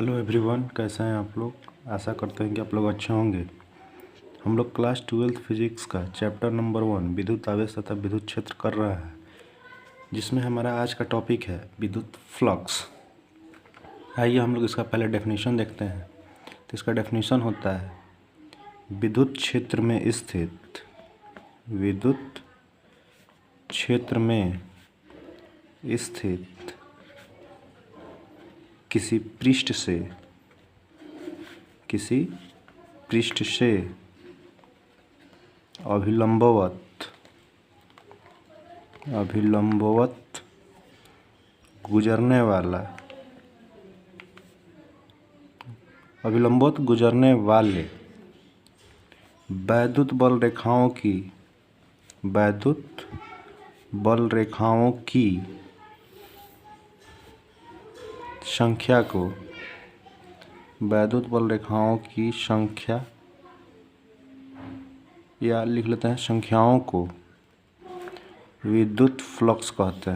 Hello everyone, कैसे हैं आप लोग। आशा करते हैं कि आप लोग अच्छे होंगे। हम लोग क्लास 12th फिजिक्स का चैप्टर नंबर 1 विद्युत आवेश तथा विद्युत क्षेत्र कर रहा है, जिसमें हमारा आज का टॉपिक है विद्युत फ्लक्स। आइए हम लोग इसका पहले डेफिनेशन देखते हैं। तो इसका डेफिनेशन होता है विद्युत क्षेत्र में स्थित किसी पृष्ठ से अभिलंबवत गुजरने वाले वैद्युत बल रेखाओं की संख्या या लिख लेते हैं संख्याओं को विद्युत फ्लक्स कहते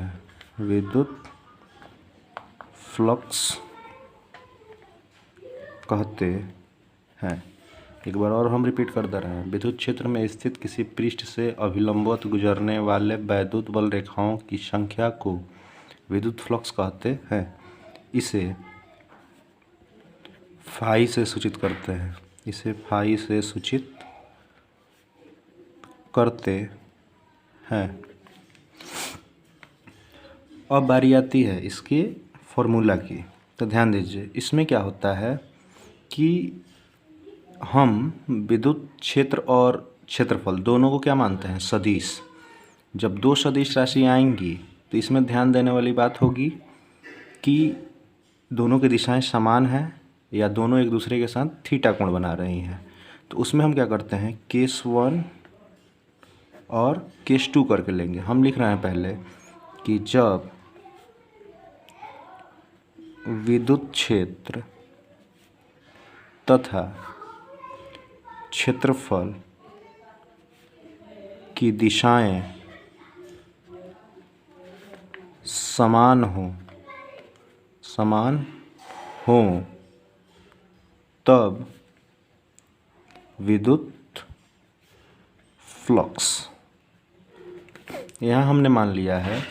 हैं। एक बार और हम रिपीट कर दे रहे हैं। विद्युत क्षेत्र में स्थित किसी पृष्ठ से अभिलंबवत गुजरने वाले वैद्युत बल रेखाओं की संख्या को विद्युत फ्लक्स कहते हैं। इसे फाई से सूचित करते हैं। अब बारी आती है इसके फॉर्मूला की। तो ध्यान दीजिए, इसमें क्या होता है कि हम विद्युत क्षेत्र और क्षेत्रफल दोनों को क्या मानते हैं, सदिश। जब दो सदिश राशि आएंगी तो इसमें ध्यान देने वाली बात होगी कि दोनों की दिशाएं समान हैं या दोनों एक दूसरे के साथ थीटा कोण बना रही हैं। तो उसमें हम क्या करते हैं, केस 1 और केस 2 करके लेंगे। हम लिख रहे हैं पहले कि जब विद्युत क्षेत्र तथा क्षेत्रफल की दिशाएं समान हों तब विद्युत फ्लक्स। यहाँ हमने मान लिया है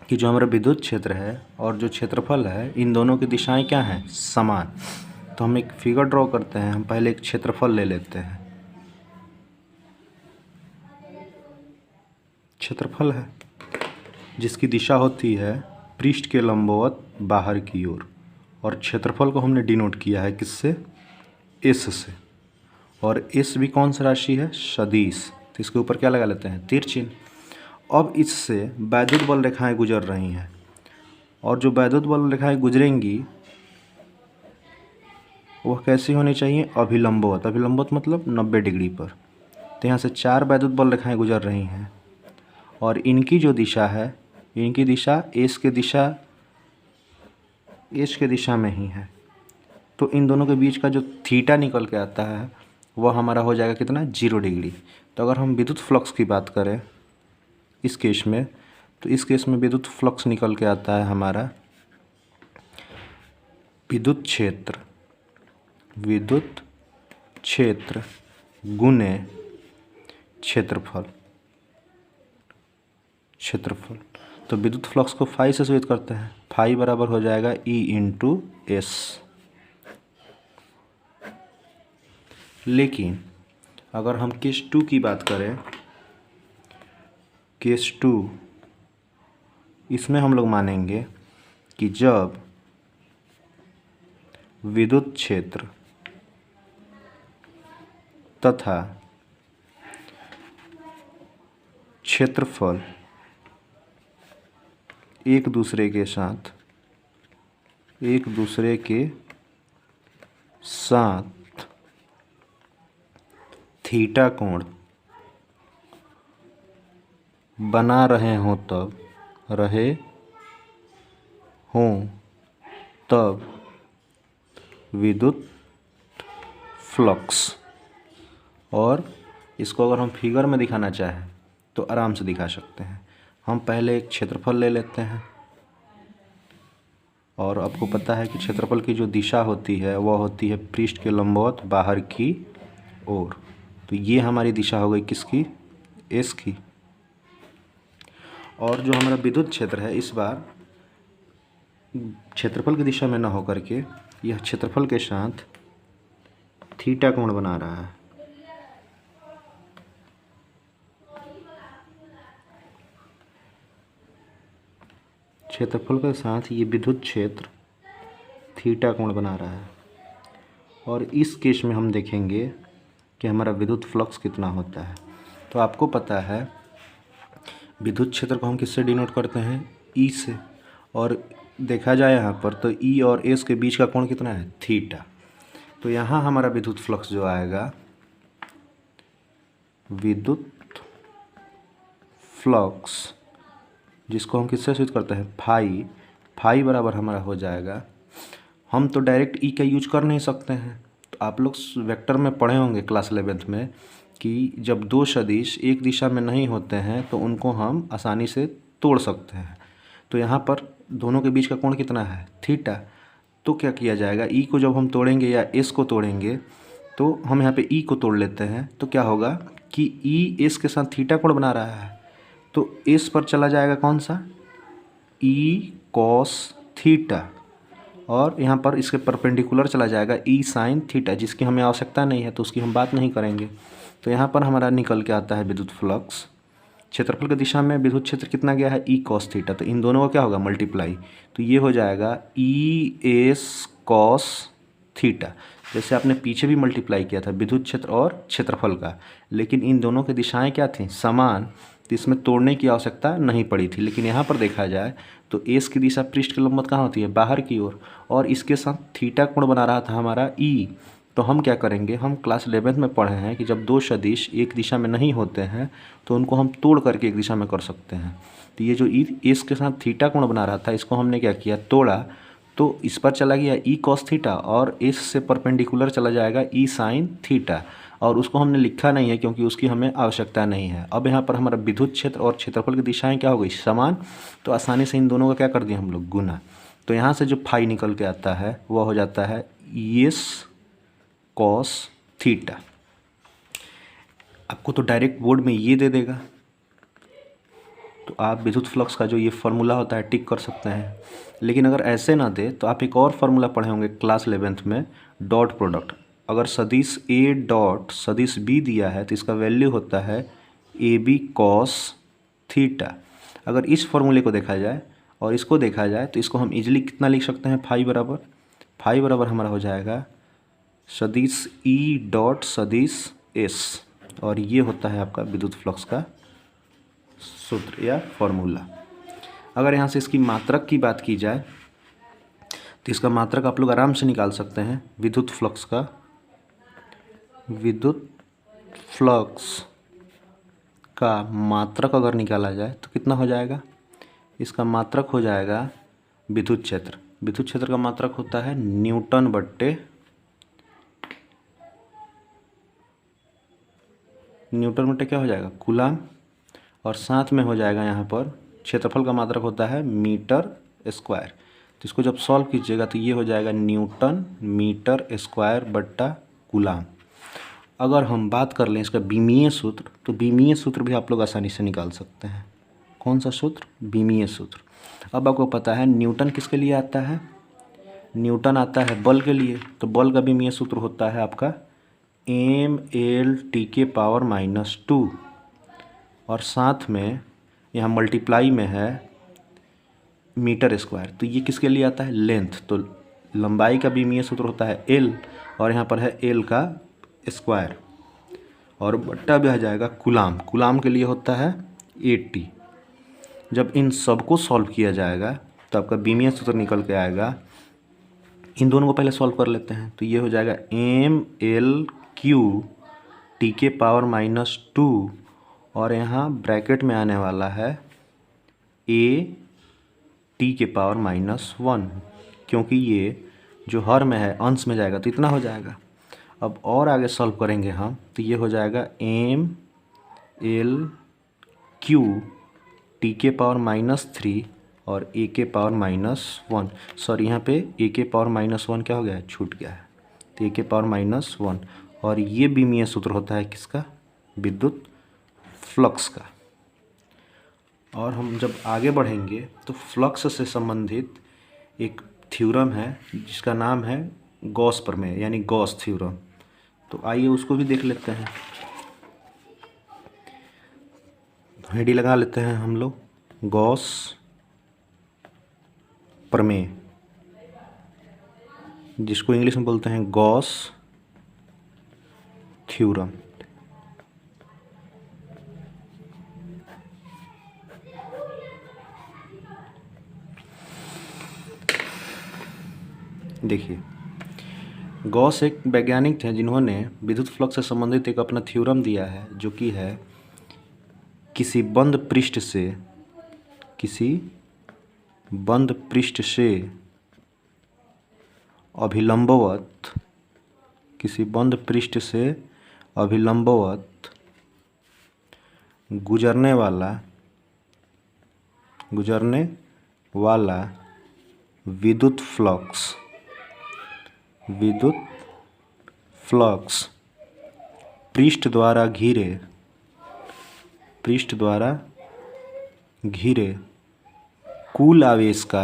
कि जो हमारा विद्युत क्षेत्र है और जो क्षेत्रफल है, इन दोनों की दिशाएं क्या हैं, समान। तो हम एक फिगर ड्रॉ करते हैं। हम पहले एक क्षेत्रफल ले लेते हैं। क्षेत्रफल है जिसकी दिशा होती है पृष्ठ के लंबवत बाहर की ओर, और क्षेत्रफल को हमने डिनोट किया है किससे, एस से। और एस भी कौन सा राशि है, सदिश। तो इसके ऊपर क्या लगा लेते हैं, तीर चिन्ह। अब इससे वैद्युत बल रेखाएं गुजर रही हैं, और जो वैद्युत बल रेखाएं गुजरेंगी वह कैसी होनी चाहिए, अभिलंबवत मतलब 90 डिग्री पर। तो यहाँ से 4 वैद्युत बल रेखाएं गुजर रही हैं, और इनकी जो दिशा है, इनकी दिशा एस के दिशा में ही है। तो इन दोनों के बीच का जो थीटा निकल के आता है वह हमारा हो जाएगा कितना, 0 डिग्री। तो अगर हम विद्युत फ्लक्स की बात करें इस केस में, तो इस केस में विद्युत फ्लक्स निकल के आता है हमारा विद्युत क्षेत्र गुने क्षेत्रफल। तो विद्युत फ्लक्स को फाई से सूचित करते हैं। फाई बराबर हो जाएगा E/S। लेकिन अगर हम केस 2 की बात करें, केस 2, इसमें हम लोग मानेंगे कि जब विद्युत क्षेत्र तथा क्षेत्रफल एक दूसरे के साथ थीटा कोण बना रहे हों तब विद्युत फ्लक्स। और इसको अगर हम फिगर में दिखाना चाहें तो आराम से दिखा सकते हैं। हम पहले एक क्षेत्रफल ले लेते हैं और आपको पता है कि क्षेत्रफल की जो दिशा होती है वह होती है पृष्ठ के लंबवत बाहर की ओर। तो ये हमारी दिशा हो गई किसकी, एस की। और जो हमारा विद्युत क्षेत्र है इस बार क्षेत्रफल की दिशा में न होकर के यह क्षेत्रफल के साथ थीटा कोण बना रहा है। क्षेत्रफल के साथ ये विद्युत क्षेत्र थीटा कोण बना रहा है। और इस केस में हम देखेंगे कि हमारा विद्युत फ्लक्स कितना होता है। तो आपको पता है विद्युत क्षेत्र को हम किससे डिनोट करते हैं, ई से। और देखा जाए यहाँ पर तो ई और एस के बीच का कोण कितना है, थीटा। तो यहाँ हमारा विद्युत फ्लक्स जो आएगा, विद्युत फ्लक्स जिसको हम किससे सूचित करते हैं, फाई बराबर हमारा हो जाएगा। हम तो डायरेक्ट ई का यूज कर नहीं सकते हैं। तो आप लोग वेक्टर में पढ़े होंगे क्लास 11th में कि जब दो सदिश एक दिशा में नहीं होते हैं तो उनको हम आसानी से तोड़ सकते हैं। तो यहाँ पर दोनों के बीच का कोण कितना है, थीटा। तो क्या किया जाएगा, ई को जब हम तोड़ेंगे या एस को तोड़ेंगे तो हम यहाँ पे ई को तोड़ लेते हैं। तो क्या होगा कि ई एस के साथ थीटा कोण बना रहा है, तो एस पर चला जाएगा कौन सा, ई कॉस थीटा। और यहाँ पर इसके परपेंडिकुलर चला जाएगा ई साइन थीटा, जिसकी हमें आवश्यकता नहीं है तो उसकी हम बात नहीं करेंगे। तो यहाँ पर हमारा निकल के आता है विद्युत फ्लक्स। क्षेत्रफल की दिशा में विद्युत क्षेत्र कितना गया है, ई कॉस थीटा। तो इन दोनों का क्या होगा, मल्टीप्लाई। तो ये हो जाएगा ई एस कॉस थीटा। जैसे आपने पीछे भी मल्टीप्लाई किया था विद्युत क्षेत्र और क्षेत्रफल का, लेकिन इन दोनों की दिशाएं क्या थी, समान। तो इसमें तोड़ने की आवश्यकता नहीं पड़ी थी। लेकिन यहाँ पर देखा जाए तो एस की दिशा पृष्ठ के लंबवत कहाँ होती है, बाहर की ओर। और इसके साथ थीटा कोण बना रहा था हमारा ई। तो हम क्या करेंगे, हम क्लास 11th में पढ़े हैं कि जब दो सदिश एक दिशा में नहीं होते हैं तो उनको हम तोड़ करके एक दिशा में कर सकते हैं। तो ये जो ई एस के साथ थीटा कोण बना रहा था, इसको हमने क्या किया, तोड़ा। तो इस पर चला गया ई कॉस थीटा और एस से परपेंडिकुलर चला जाएगा ई साइन थीटा। और उसको हमने लिखा नहीं है क्योंकि उसकी हमें आवश्यकता नहीं है। अब यहाँ पर हमारा विद्युत क्षेत्र और क्षेत्रफल की दिशाएं क्या हो गई, समान। तो आसानी से इन दोनों का क्या कर दिया हम लोग, गुना। तो यहाँ से जो फाई निकल के आता है वह हो जाता है एस कॉस थीटा। आपको तो डायरेक्ट बोर्ड में ये दे देगा, तो आप विद्युत फ्लक्स का जो ये फार्मूला होता है टिक कर सकते हैं। लेकिन अगर ऐसे ना दे तो आप एक और फार्मूला पढ़े होंगे क्लास 11th में, डॉट प्रोडक्ट। अगर सदिश ए डॉट सदिश बी दिया है तो इसका वैल्यू होता है ए बी कॉस थीटा। अगर इस फार्मूले को देखा जाए और इसको देखा जाए तो इसको हम इजीली कितना लिख सकते हैं, फाई बराबर हमारा हो जाएगा सदिश ई डॉट सदिश एस। और ये होता है आपका विद्युत फ्लक्स का सूत्र या फॉर्मूला। अगर यहाँ से इसकी मात्रक की बात की जाए तो इसका मात्रक आप लोग आराम से निकाल सकते हैं। विद्युत फ्लक्स का मात्रक अगर निकाला जाए तो कितना हो जाएगा, इसका मात्रक हो जाएगा विद्युत क्षेत्र का मात्रक होता है न्यूटन बट्टे क्या हो जाएगा, कूलाम। और साथ में हो जाएगा यहाँ पर क्षेत्रफल का मात्रक होता है मीटर स्क्वायर। तो इसको जब सॉल्व कीजिएगा तो ये हो जाएगा न्यूटन मीटर स्क्वायर बट्टा कूलाम। अगर हम बात कर लें इसका बीमीय सूत्र, तो बीमीय सूत्र भी आप लोग आसानी से निकाल सकते हैं। कौन सा सूत्र, बीमीय सूत्र। अब आपको पता है न्यूटन किसके लिए आता है, न्यूटन आता है बल के लिए। तो बल का बीमीय सूत्र होता है आपका mL t के पावर -2। और साथ में यहाँ मल्टीप्लाई में है मीटर स्क्वायर। तो ये किसके लिए आता है, लेंथ। तो लंबाई का बीमीय सूत्र होता है L, और यहाँ पर है L का स्क्वायर। और बट्टा भी आ जाएगा कूलाम के लिए होता है 80। जब इन सबको सॉल्व किया जाएगा तो आपका बीमीय सूत्र निकल के आएगा। इन दोनों को पहले सॉल्व कर लेते हैं। तो ये हो जाएगा mL³ t के पावर -2, और यहाँ ब्रैकेट में आने वाला है a t के पावर -1, क्योंकि ये जो हर में है अंश में जाएगा तो इतना हो जाएगा। अब और आगे सॉल्व करेंगे हम तो ये हो जाएगा mL³ t के पावर -3, और ए के पावर -1, सॉरी यहाँ पे ए के पावर -1 क्या हो गया है, छूट गया है, तो ए के पावर -1। और ये बीमीय सूत्र होता है किसका, विद्युत फ्लक्स का। और हम जब आगे बढ़ेंगे तो फ्लक्स से संबंधित एक थ्योरम है जिसका नाम है गॉस प्रमेय यानी गॉस थ्योरम। तो आइए उसको भी देख लेते हैं। हेडी लगा लेते हैं हम लोग, गॉस प्रमेय, जिसको इंग्लिश में बोलते हैं गॉस थ्योरम। देखिए, गॉस एक वैज्ञानिक थे जिन्होंने विद्युत फ्लक्स से संबंधित एक अपना थ्योरम दिया है, जो कि है किसी बंद पृष्ठ से अभिलंबवत, किसी बंद पृष्ठ से अभिलंबवत गुजरने वाला विद्युत फ्लक्स पृष्ठ द्वारा घिरे कुल आवेश का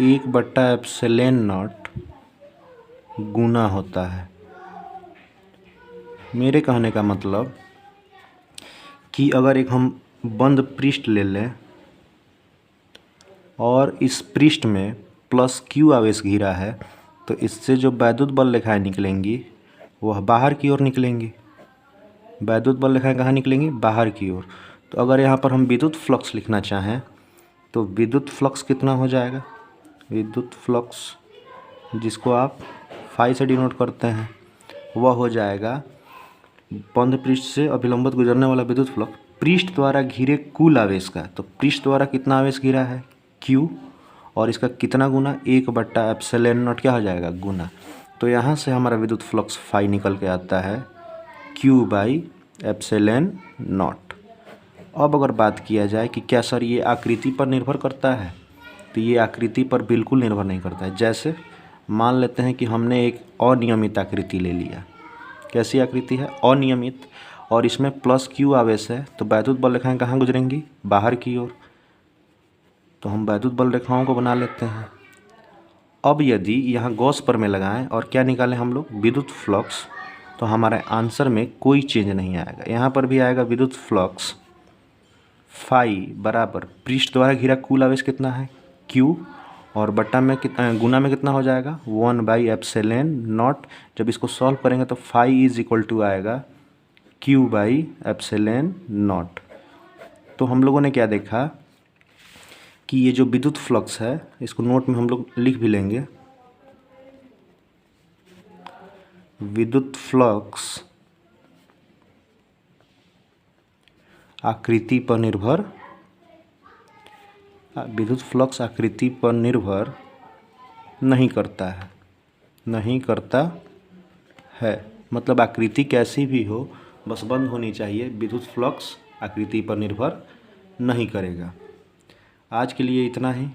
1/ε0 गुना होता है। मेरे कहने का मतलब कि अगर एक हम बंद पृष्ठ ले लें और इस पृष्ठ में +q आवेश घिरा है, तो इससे जो वैद्युत बल रेखाएं निकलेंगी वह बाहर की ओर निकलेंगी। वैद्युत बल रेखाएं कहाँ निकलेंगी, बाहर की ओर। तो अगर यहाँ पर हम विद्युत फ्लक्स लिखना चाहें तो विद्युत फ्लक्स कितना हो जाएगा, विद्युत फ्लक्स जिसको आप फाई से डिनोट करते हैं, वह हो जाएगा बंद पृष्ठ से अभिलंबित गुजरने वाला विद्युत फ्लक्स पृष्ठ द्वारा घिरे कुल आवेश का। तो पृष्ठ द्वारा कितना आवेश घिरा है, q, और इसका कितना गुना, 1/ε0 क्या हो जाएगा, गुना। तो यहाँ से हमारा विद्युत फ्लक्स फाई निकल के आता है q/ε0। अब अगर बात किया जाए कि क्या सर ये आकृति पर निर्भर करता है, तो ये आकृति पर बिल्कुल निर्भर नहीं करता है। जैसे मान लेते हैं कि हमने एक अनियमित आकृति ले लिया। कैसी आकृति है, अनियमित, और इसमें +q आवेश है, तो वैद्युत बल रेखाएं कहाँ गुजरेंगी, बाहर की ओर। तो हम वैद्युत बल रेखाओं को बना लेते हैं। अब यदि यहाँ गॉस प्रमेय लगाएं और क्या निकालें हम लोग, विद्युत फ्लक्स, तो हमारे आंसर में कोई चेंज नहीं आएगा। यहाँ पर भी आएगा विद्युत फ्लक्स फाई बराबर पृष्ठ द्वारा घिरा कुल आवेश कितना है, q, और बट्टा में गुना में कितना हो जाएगा, 1/ε0। जब इसको सॉल्व करेंगे तो फाई इज इक्वल टू आएगा q/ε0। तो हम लोगों ने क्या देखा कि ये जो विद्युत फ्लक्स है, इसको नोट में हम लोग लिख भी लेंगे, विद्युत फ्लक्स आकृति पर निर्भर नहीं करता है। मतलब आकृति कैसी भी हो, बस बंद होनी चाहिए, विद्युत फ्लक्स आकृति पर निर्भर नहीं करेगा। आज के लिए इतना ही,